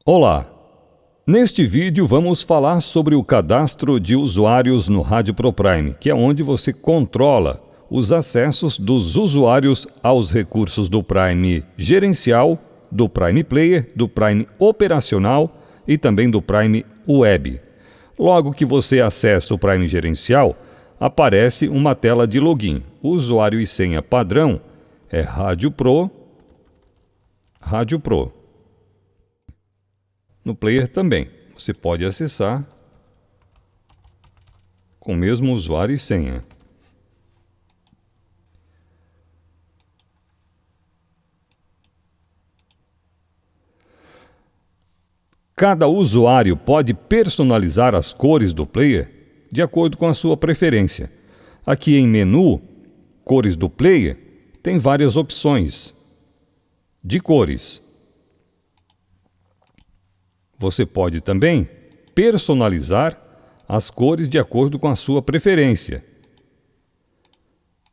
Olá! Neste vídeo vamos falar sobre o cadastro de usuários no Rádio ProPrime, que é onde você controla os acessos dos usuários aos recursos do Prime Gerencial, do Prime Player, do Prime Operacional e também do Prime Web. Logo que você acessa o Prime Gerencial, aparece uma tela de login. O usuário e senha padrão é Rádio Pro. No Player também, você pode acessar com o mesmo usuário e senha. Cada usuário pode personalizar as cores do Player de acordo com a sua preferência. Aqui em Menu, Cores do Player, tem várias opções de cores. Você pode também personalizar as cores de acordo com a sua preferência.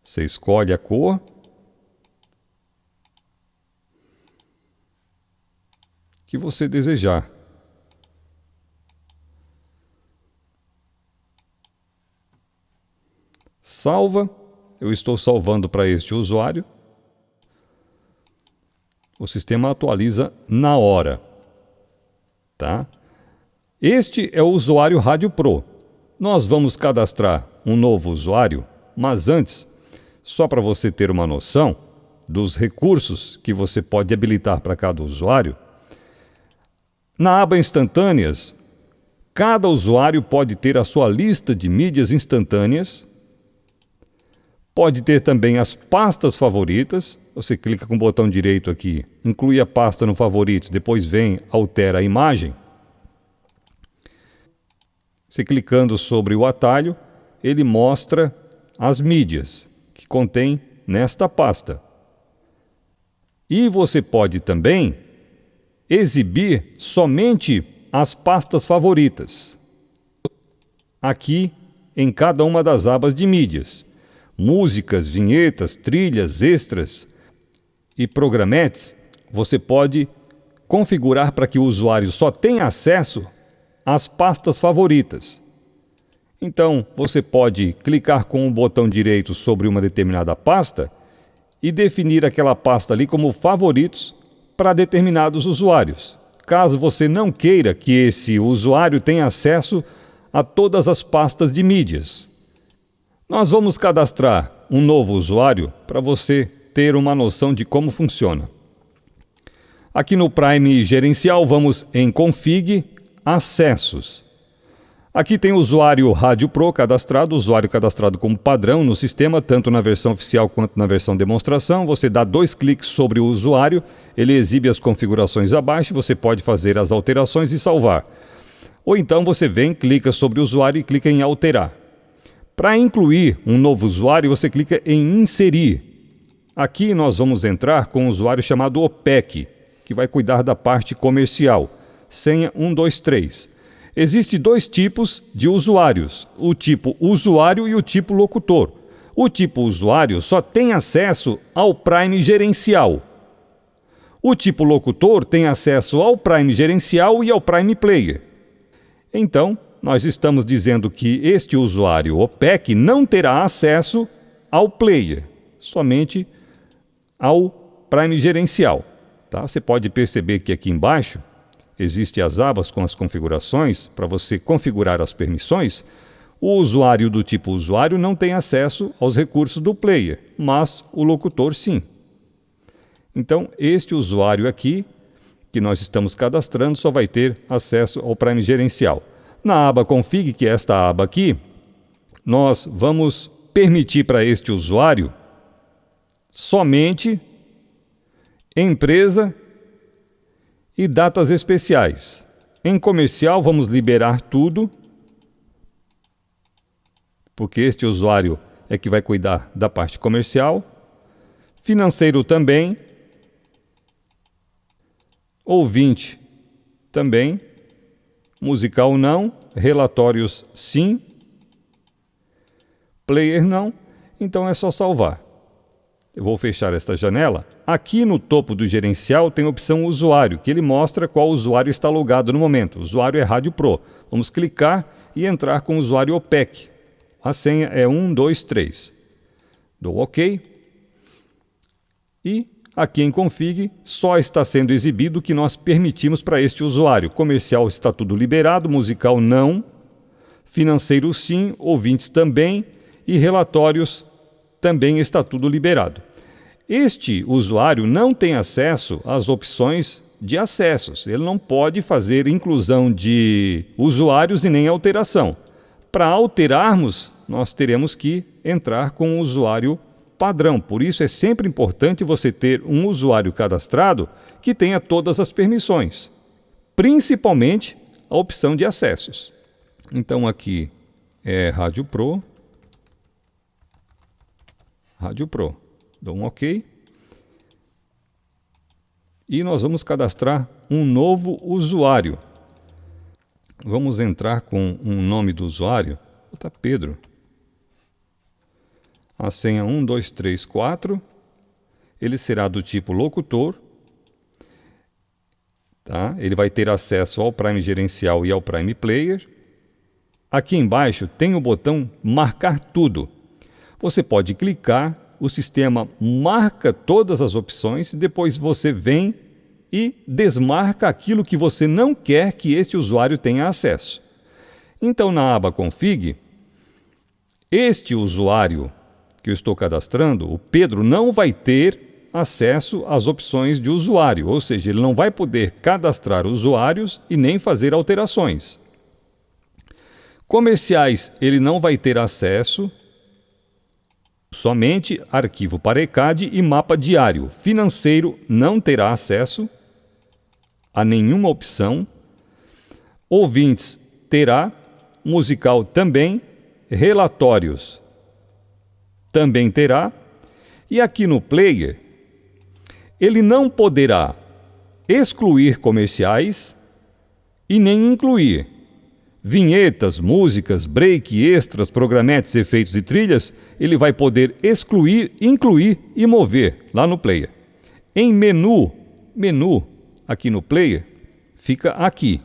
Você escolhe a cor que você desejar. Salva. Eu estou salvando para este usuário. O sistema atualiza na hora. Tá? Este é o usuário Rádio Pro. Nós vamos cadastrar um novo usuário, mas antes, só para você ter uma noção dos recursos que você pode habilitar para cada usuário, na aba Instantâneas, cada usuário pode ter a sua lista de mídias instantâneas, pode ter também as pastas favoritas. Você clica com o botão direito aqui, inclui a pasta no favoritos, depois vem, altera a imagem. Você clicando sobre o atalho, ele mostra as mídias que contém nesta pasta. E você pode também exibir somente as pastas favoritas. Aqui em cada uma das abas de mídias. Músicas, vinhetas, trilhas, extras e programetes, você pode configurar para que o usuário só tenha acesso às pastas favoritas. Então, você pode clicar com o botão direito sobre uma determinada pasta e definir aquela pasta ali como favoritos para determinados usuários. Caso você não queira que esse usuário tenha acesso a todas as pastas de mídias. Nós vamos cadastrar um novo usuário para você ter uma noção de como funciona. Aqui no Prime Gerencial, vamos em Config, Acessos. Aqui tem o usuário Rádio Pro cadastrado, usuário cadastrado como padrão no sistema, tanto na versão oficial quanto na versão demonstração. Você dá 2 cliques sobre o usuário, ele exibe as configurações abaixo, você pode fazer as alterações e salvar. Ou então você vem, clica sobre o usuário e clica em Alterar. Para incluir um novo usuário, você clica em Inserir. Aqui nós vamos entrar com um usuário chamado OPEC, que vai cuidar da parte comercial. Senha 123. Existem 2 tipos de usuários, o tipo usuário e o tipo locutor. O tipo usuário só tem acesso ao Prime Gerencial. O tipo locutor tem acesso ao Prime Gerencial e ao Prime Player. Então, nós estamos dizendo que este usuário OPEC não terá acesso ao Player, somente ao Prime Gerencial. Tá? Você pode perceber que aqui embaixo existem as abas com as configurações para você configurar as permissões. O usuário do tipo usuário não tem acesso aos recursos do Player, mas o locutor sim. Então, este usuário aqui, que nós estamos cadastrando, só vai ter acesso ao Prime Gerencial. Na aba Config, que é esta aba aqui, nós vamos permitir para este usuário somente empresa e datas especiais. Em comercial, vamos liberar tudo, porque este usuário é que vai cuidar da parte comercial. Financeiro também. Ouvinte também. Musical não. Relatórios sim. Player não. Então é só salvar. Eu vou fechar esta janela. Aqui no topo do gerencial tem a opção usuário, que ele mostra qual usuário está logado no momento. O usuário é Rádio Pro. Vamos clicar e entrar com o usuário OPEC. A senha é 123. Dou OK. E aqui em Config só está sendo exibido o que nós permitimos para este usuário. Comercial está tudo liberado, musical não, financeiro sim, ouvintes também e relatórios também está tudo liberado. Este usuário não tem acesso às opções de acessos. Ele não pode fazer inclusão de usuários e nem alteração. Para alterarmos, nós teremos que entrar com o usuário padrão. Por isso é sempre importante você ter um usuário cadastrado que tenha todas as permissões, principalmente a opção de acessos. Então aqui é Rádio Pro. Dou um OK. E nós vamos cadastrar um novo usuário. Vamos entrar com um nome do usuário. Vou botar Pedro. A senha 1234. Ele será do tipo locutor. Tá? Ele vai ter acesso ao Prime Gerencial e ao Prime Player. Aqui embaixo tem o botão Marcar Tudo. Você pode clicar, o sistema marca todas as opções, depois você vem e desmarca aquilo que você não quer que este usuário tenha acesso. Então, na aba Config, este usuário que eu estou cadastrando, o Pedro, não vai ter acesso às opções de usuário, ou seja, ele não vai poder cadastrar usuários e nem fazer alterações. Comerciais, ele não vai ter acesso, somente arquivo para ECAD e mapa diário. Financeiro não terá acesso a nenhuma opção. Ouvintes terá, musical também, relatórios também terá. E aqui no player, ele não poderá excluir comerciais e nem incluir vinhetas, músicas, break, extras, programetes, efeitos e trilhas. Ele vai poder excluir, incluir e mover lá no player. Em menu, aqui no player, fica aqui.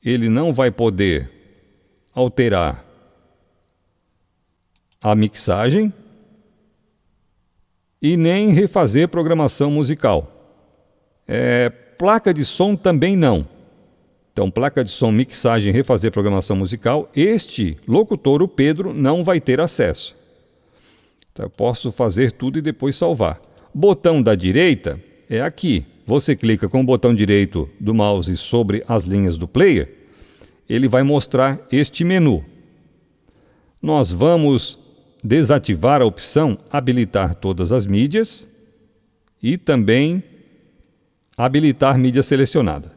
Ele não vai poder alterar a mixagem e nem refazer programação musical. Placa de som também não. Então, placa de som, mixagem, refazer programação musical, este locutor, o Pedro, não vai ter acesso. Então, eu posso fazer tudo e depois salvar. Botão da direita é aqui. Você clica com o botão direito do mouse sobre as linhas do player, ele vai mostrar este menu. Nós vamos desativar a opção habilitar todas as mídias e também habilitar mídia selecionada.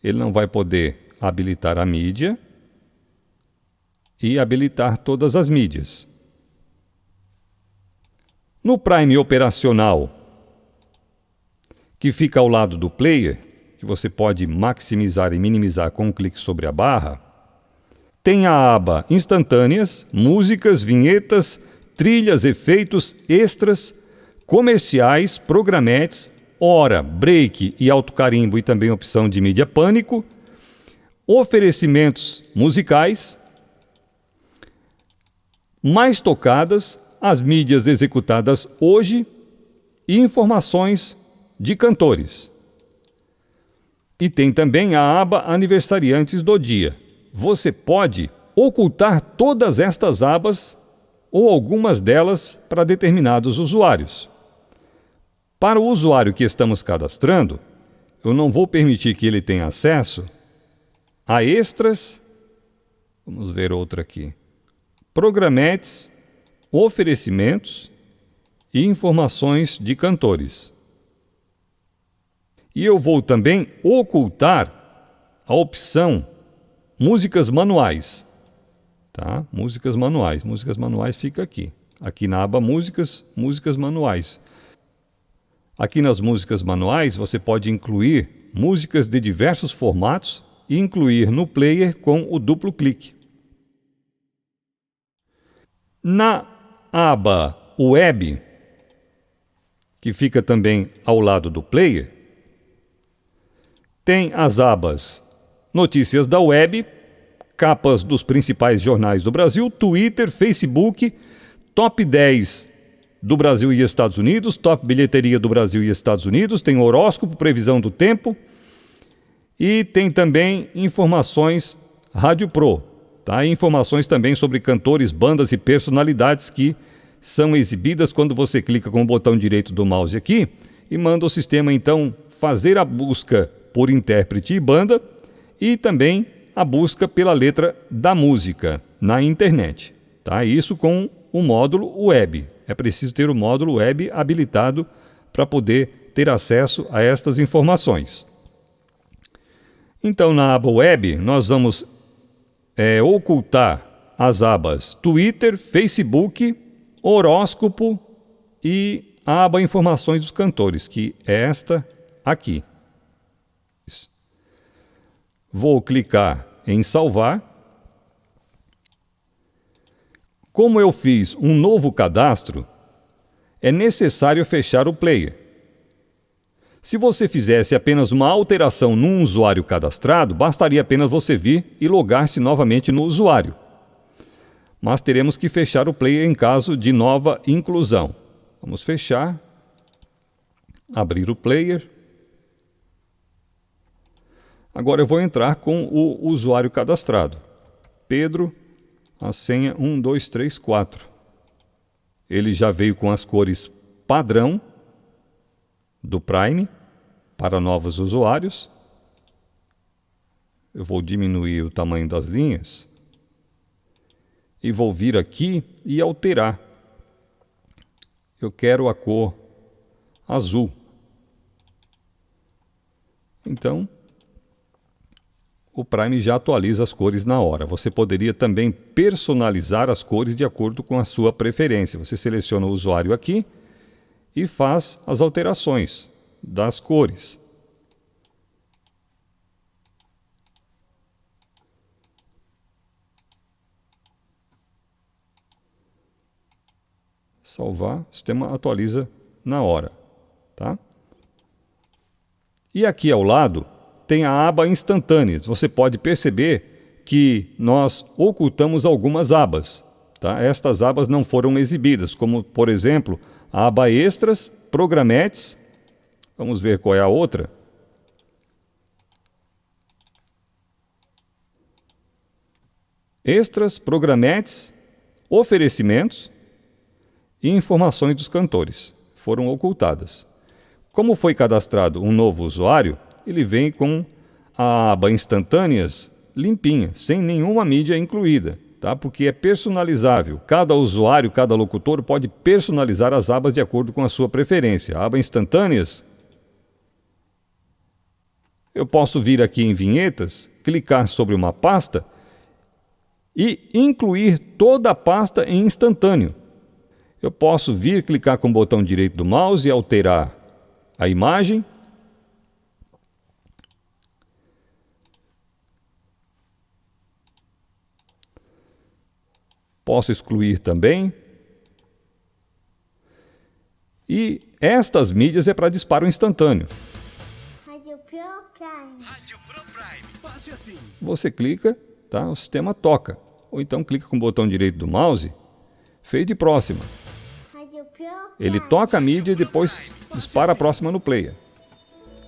Ele não vai poder habilitar a mídia e habilitar todas as mídias. No Prime operacional, que fica ao lado do player, que você pode maximizar e minimizar com um clique sobre a barra, tem a aba instantâneas, músicas, vinhetas, trilhas, efeitos, extras, comerciais, programetes, hora, break e autocarimbo e também opção de mídia pânico, oferecimentos musicais, mais tocadas, as mídias executadas hoje e informações de cantores. E tem também a aba aniversariantes do dia. Você pode ocultar todas estas abas ou algumas delas para determinados usuários. Para o usuário que estamos cadastrando, eu não vou permitir que ele tenha acesso a extras, vamos ver outra aqui, programetes, oferecimentos e informações de cantores. E eu vou também ocultar a opção músicas manuais. Tá? Músicas manuais fica aqui. Aqui na aba músicas manuais. Aqui nas músicas manuais você pode incluir músicas de diversos formatos e incluir no player com o duplo clique. Na aba Web, que fica também ao lado do player, tem as abas Notícias da Web, capas dos principais jornais do Brasil, Twitter, Facebook, Top 10 do Brasil e Estados Unidos, Top Bilheteria do Brasil e Estados Unidos, tem horóscopo, previsão do tempo e tem também informações Rádio Pro, tá? E informações também sobre cantores, bandas e personalidades que são exibidas quando você clica com o botão direito do mouse aqui e manda o sistema então fazer a busca por intérprete e banda e também a busca pela letra da música na internet, tá? Isso com o módulo web. É preciso ter o módulo web habilitado para poder ter acesso a estas informações. Então, na aba web, nós vamos ocultar as abas Twitter, Facebook, horóscopo e a aba Informações dos Cantores, que é esta aqui. Vou clicar em salvar. Como eu fiz um novo cadastro, é necessário fechar o player. Se você fizesse apenas uma alteração num usuário cadastrado, bastaria apenas você vir e logar-se novamente no usuário. Mas teremos que fechar o player em caso de nova inclusão. Vamos fechar, abrir o player. Agora eu vou entrar com o usuário cadastrado. Pedro, a senha 1234. Ele já veio com as cores padrão do Prime para novos usuários. Eu vou diminuir o tamanho das linhas e vou vir aqui e alterar. Eu quero a cor azul. Então, o Prime já atualiza as cores na hora. Você poderia também personalizar as cores de acordo com a sua preferência. Você seleciona o usuário aqui e faz as alterações das cores. Salvar, o sistema atualiza na hora, tá? E aqui ao lado tem a aba Instantâneas. Você pode perceber que nós ocultamos algumas abas, tá? Estas abas não foram exibidas, como, por exemplo, a aba Extras, Programetes. Vamos ver qual é a outra. Extras, Programetes, Oferecimentos e Informações dos Cantores. Foram ocultadas. Como foi cadastrado um novo usuário, ele vem com a aba Instantâneas limpinha, sem nenhuma mídia incluída, tá? Porque é personalizável. Cada usuário, cada locutor pode personalizar as abas de acordo com a sua preferência. A aba Instantâneas, eu posso vir aqui em Vinhetas, clicar sobre uma pasta e incluir toda a pasta em instantâneo. Eu posso vir, clicar com o botão direito do mouse e alterar a imagem. Posso excluir também. E estas mídias é para disparo instantâneo. Rádio Pro Prime. Rádio Pro Prime. Fácil assim. Você clica, tá? O sistema toca. Ou então clica com o botão direito do mouse, fade próxima. Rádio Pro Prime. Ele toca a mídia e depois dispara a próxima no player.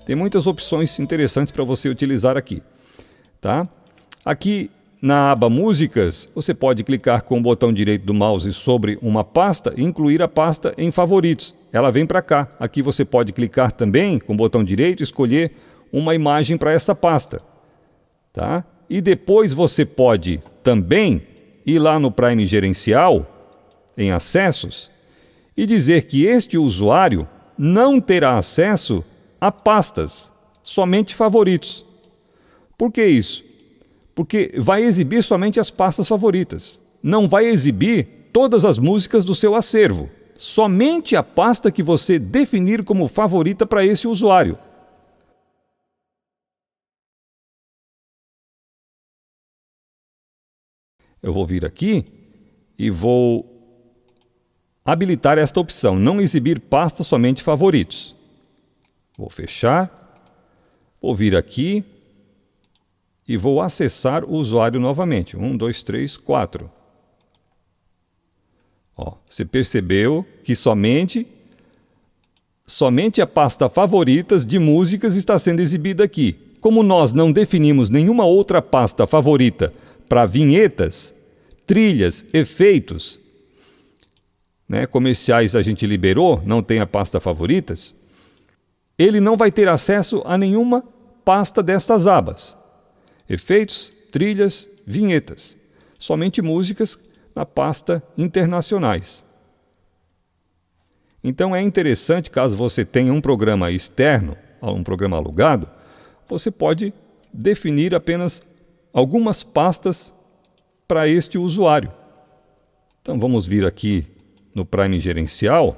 Tem muitas opções interessantes para você utilizar aqui, tá? Aqui na aba Músicas, você pode clicar com o botão direito do mouse sobre uma pasta e incluir a pasta em favoritos. Ela vem para cá. Aqui você pode clicar também com o botão direito e escolher uma imagem para essa pasta, tá? E depois você pode também ir lá no Prime Gerencial, em Acessos, e dizer que este usuário não terá acesso a pastas, somente favoritos. Por que isso? Porque vai exibir somente as pastas favoritas. Não vai exibir todas as músicas do seu acervo. Somente a pasta que você definir como favorita para esse usuário. Eu vou vir aqui e vou habilitar esta opção, não exibir pasta, somente favoritos. Vou fechar, vou vir aqui e vou acessar o usuário novamente. 1, 2, 3, 4. Ó, você percebeu que somente a pasta favoritas de músicas está sendo exibida aqui. Como nós não definimos nenhuma outra pasta favorita para vinhetas, trilhas, efeitos, né, comerciais a gente liberou, não tem a pasta favoritas, ele não vai ter acesso a nenhuma pasta destas abas. Efeitos, trilhas, vinhetas. Somente músicas na pasta internacionais. Então é interessante, caso você tenha um programa externo, um programa alugado, você pode definir apenas algumas pastas para este usuário. Então vamos vir aqui no Prime Gerencial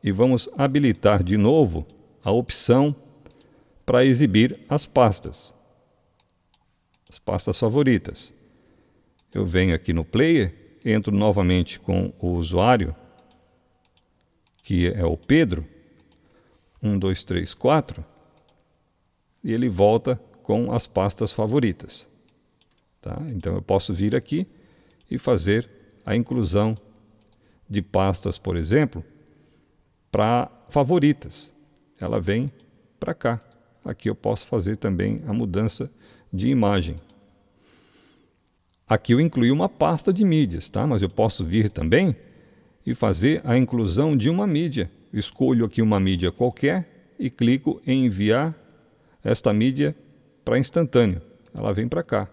e vamos habilitar de novo a opção para exibir as pastas favoritas. Eu venho aqui no Player, entro novamente com o usuário, que é o Pedro, 1, 2, 3, 4, e ele volta com as pastas favoritas. Tá? Então eu posso vir aqui e fazer a inclusão de pastas, por exemplo, para favoritas. Ela vem para cá. Aqui eu posso fazer também a mudança de imagem. Aqui eu incluí uma pasta de mídias, tá? Mas eu posso vir também e fazer a inclusão de uma mídia. Escolho aqui uma mídia qualquer e clico em enviar esta mídia para instantâneo. Ela vem para cá.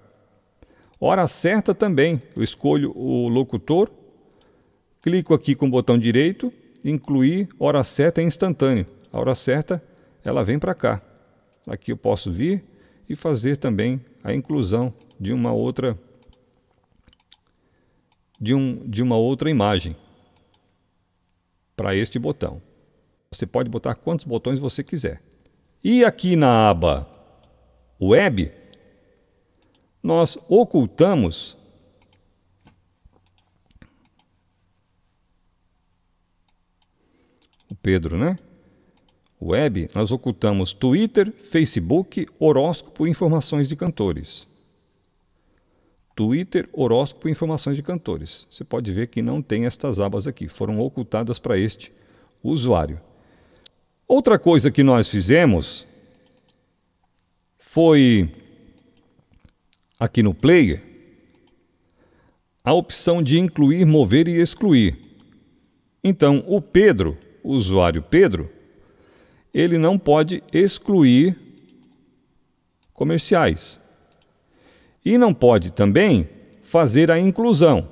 Hora certa também. Eu escolho o locutor, clico aqui com o botão direito, incluir hora certa instantâneo. A hora certa, ela vem para cá. Aqui eu posso vir e fazer também a inclusão de uma outra imagem para este botão. Você pode botar quantos botões você quiser. E aqui na aba Web, nós ocultamos o Pedro, né? Web, nós ocultamos Twitter, Facebook, horóscopo e informações de cantores. Twitter, horóscopo e informações de cantores. Você pode ver que não tem estas abas aqui, foram ocultadas para este usuário. Outra coisa que nós fizemos foi, aqui no Player, a opção de incluir, mover e excluir. Então, o Pedro, o usuário Pedro, ele não pode excluir comerciais. E não pode também fazer a inclusão.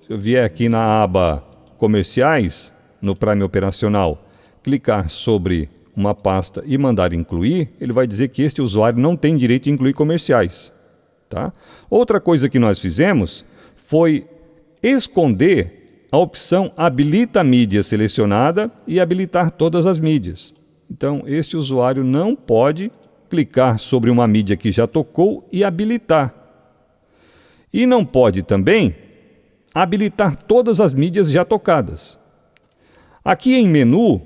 Se eu vier aqui na aba Comerciais, no Prime Operacional, clicar sobre uma pasta e mandar incluir, ele vai dizer que este usuário não tem direito de incluir comerciais. Tá? Outra coisa que nós fizemos foi esconder a opção habilita mídia selecionada e habilitar todas as mídias. Então, este usuário não pode clicar sobre uma mídia que já tocou e habilitar. E não pode também habilitar todas as mídias já tocadas. Aqui em menu,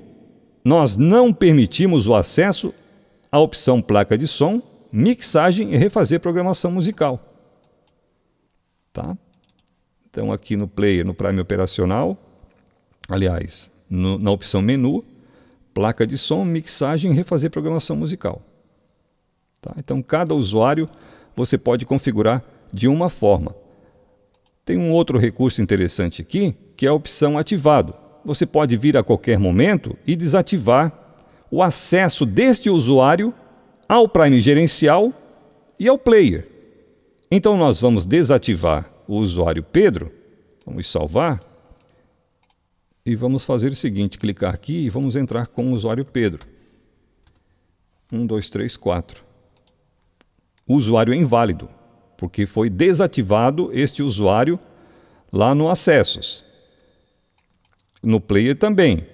nós não permitimos o acesso à opção placa de som, mixagem e refazer programação musical. Tá? Então aqui no Player, no Prime Operacional, aliás, na opção menu, placa de som, mixagem e refazer programação musical. Tá? Então cada usuário você pode configurar de uma forma. Tem um outro recurso interessante aqui, que é a opção ativado. Você pode vir a qualquer momento e desativar o acesso deste usuário ao Prime Gerencial e ao Player. Então nós vamos desativar o usuário Pedro, vamos salvar, e vamos fazer o seguinte, clicar aqui e vamos entrar com o usuário Pedro. 1, 2, 3, 4. O usuário é inválido, porque foi desativado este usuário lá no Acessos. No Player também.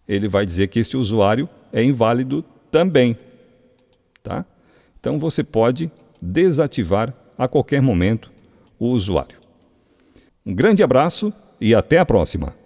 Ele vai dizer que este usuário é inválido também. Tá? Então você pode desativar a qualquer momento o usuário. Um grande abraço e até a próxima!